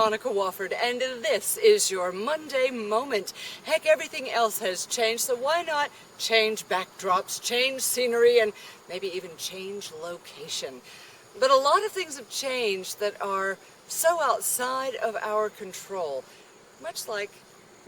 Monica Wofford, and this is your Monday Moment. Heck, everything else has changed, so why not change backdrops, change scenery, and maybe even change location? But a lot of things have changed that are so outside of our control, much like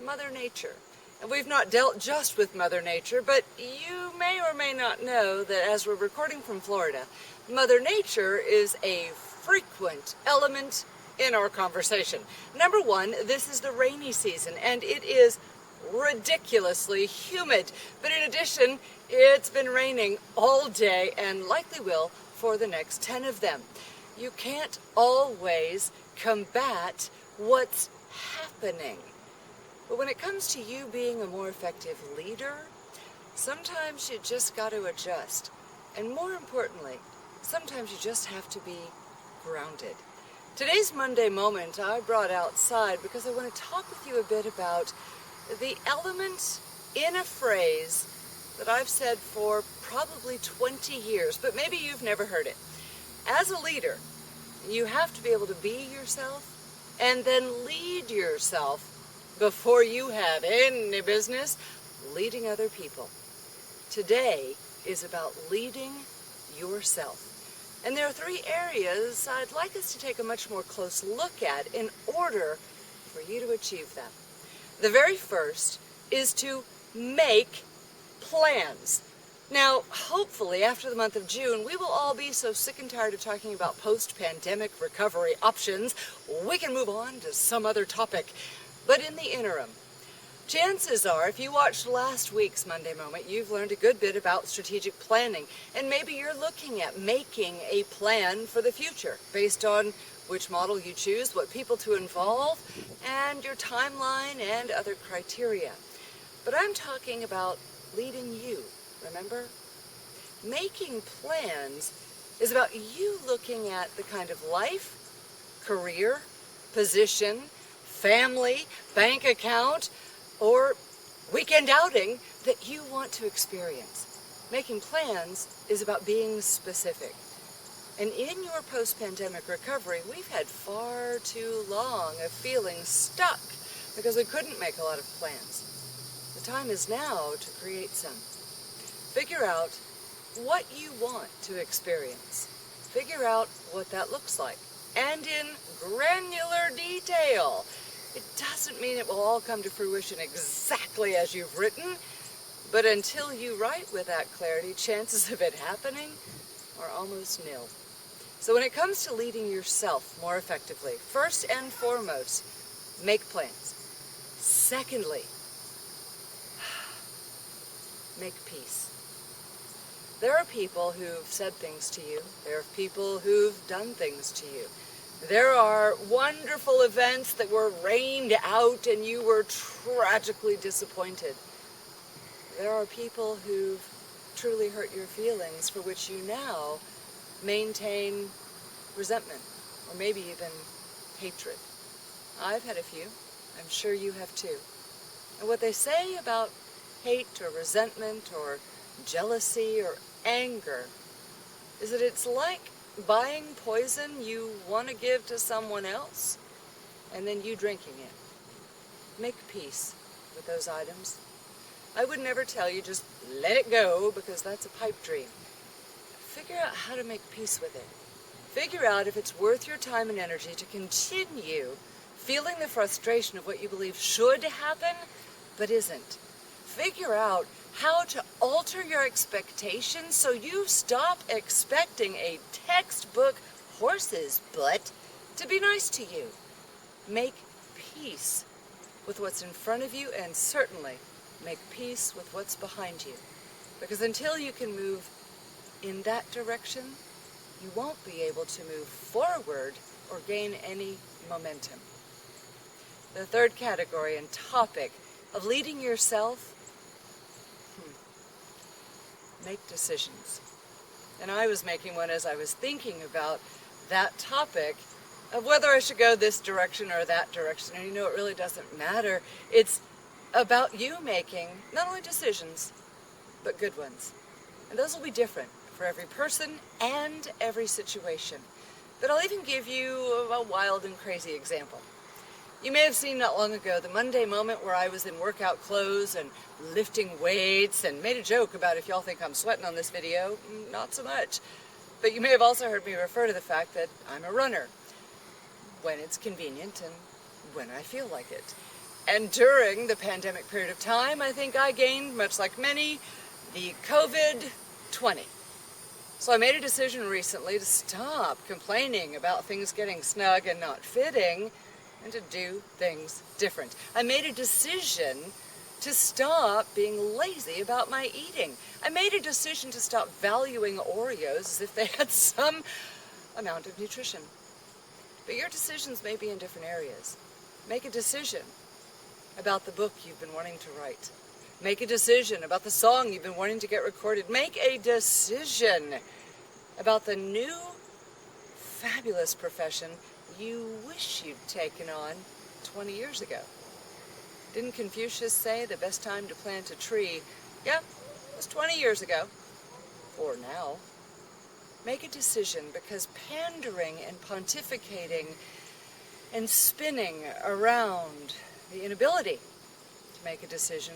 Mother Nature. And we've not dealt just with Mother Nature, but you may or may not know that as we're recording from Florida, Mother Nature is a frequent element in our conversation. Number one, this is the rainy season, and it is ridiculously humid. But in addition, it's been raining all day and likely will for the next 10 of them. You can't always combat what's happening. But when it comes to you being a more effective leader, sometimes you just got to adjust. And more importantly, sometimes you just have to be grounded. Today's Monday Moment I brought outside because I want to talk with you a bit about the element in a phrase that I've said for probably 20 years, but maybe you've never heard it. As a leader, you have to be able to be yourself and then lead yourself before you have any business leading other people. Today is about leading yourself. And there are three areas I'd like us to take a much more close look at in order for you to achieve them. The very first is to make plans. Now, hopefully, after the month of June, we will all be so sick and tired of talking about post-pandemic recovery options, we can move on to some other topic. But in the interim, chances are, if you watched last week's Monday Moment, you've learned a good bit about strategic planning. And maybe you're looking at making a plan for the future based on which model you choose, what people to involve, and your timeline and other criteria. But I'm talking about leading you, remember? Making plans is about you looking at the kind of life, career, position, family, bank account, or weekend outing that you want to experience. Making plans is about being specific. And in your post-pandemic recovery, we've had far too long of feeling stuck because we couldn't make a lot of plans. The time is now to create some. Figure out what you want to experience. Figure out what that looks like, and in granular detail. It doesn't mean it will all come to fruition exactly as you've written, but until you write with that clarity, chances of it happening are almost nil. So when it comes to leading yourself more effectively, first and foremost, make plans. Secondly, make peace. There are people who've said things to you. There are people who've done things to you. There are wonderful events that were rained out and you were tragically disappointed. There are people who've truly hurt your feelings for which you now maintain resentment or maybe even hatred. I've had a few. I'm sure you have too. And what they say about hate or resentment or jealousy or anger is that it's like buying poison you want to give to someone else, and then you drinking it. Make peace with those items. I would never tell you just let it go, because that's a pipe dream. Figure out how to make peace with it. Figure out if it's worth your time and energy to continue feeling the frustration of what you believe should happen, but isn't. Figure out how to alter your expectations so you stop expecting a textbook horse's butt to be nice to you. Make peace with what's in front of you, and certainly make peace with what's behind you. Because until you can move in that direction, you won't be able to move forward or gain any momentum. The third category and topic of leading yourself, make decisions. And I was making one as I was thinking about that topic of whether I should go this direction or that direction. And you know, it really doesn't matter. It's about you making not only decisions, but good ones. And those will be different for every person and every situation. But I'll even give you a wild and crazy example. You may have seen not long ago the Monday moment where I was in workout clothes and lifting weights and made a joke about if y'all think I'm sweating on this video, not so much. But you may have also heard me refer to the fact that I'm a runner when it's convenient and when I feel like it. And during the pandemic period of time, I think I gained, much like many, the COVID-20. So I made a decision recently to stop complaining about things getting snug and not fitting and to do things different. I made a decision to stop being lazy about my eating. I made a decision to stop valuing Oreos as if they had some amount of nutrition. But your decisions may be in different areas. Make a decision about the book you've been wanting to write. Make a decision about the song you've been wanting to get recorded. Make a decision about the new fabulous profession you wish you'd taken on 20 years ago. Didn't Confucius say the best time to plant a tree, yeah, was 20 years ago, or now? Make a decision, because pandering and pontificating and spinning around the inability to make a decision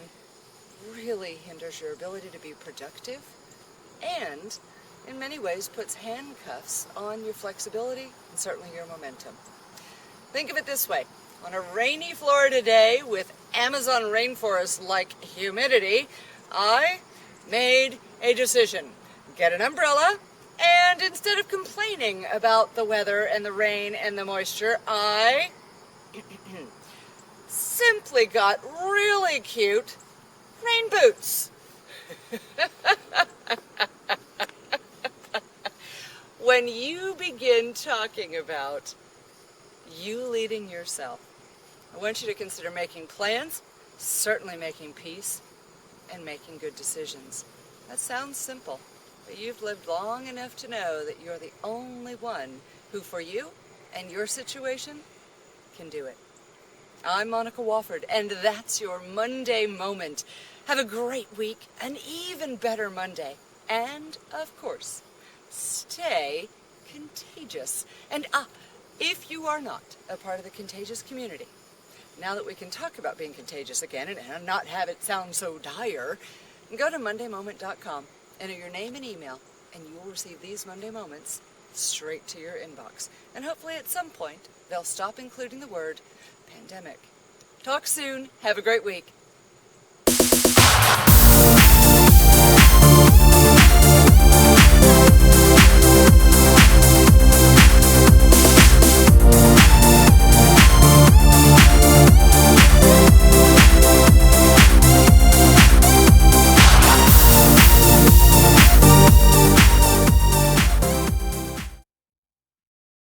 really hinders your ability to be productive and in many ways puts handcuffs on your flexibility and certainly your momentum. Think of it this way. On a rainy Florida day with Amazon rainforest-like humidity, I made a decision. Get an umbrella, and instead of complaining about the weather and the rain and the moisture, I simply got really cute rain boots. When you begin talking about you leading yourself, I want you to consider making plans, certainly making peace, and making good decisions. That sounds simple, but you've lived long enough to know that you're the only one who, for you and your situation, can do it. I'm Monica Wofford, and that's your Monday Moment. Have a great week, an even better Monday, and, of course, stay contagious. And if you are not a part of the contagious community, now that we can talk about being contagious again and not have it sound so dire, go to mondaymoment.com, enter your name and email, and you will receive these Monday Moments straight to your inbox. And hopefully at some point, they'll stop including the word pandemic. Talk soon. Have a great week.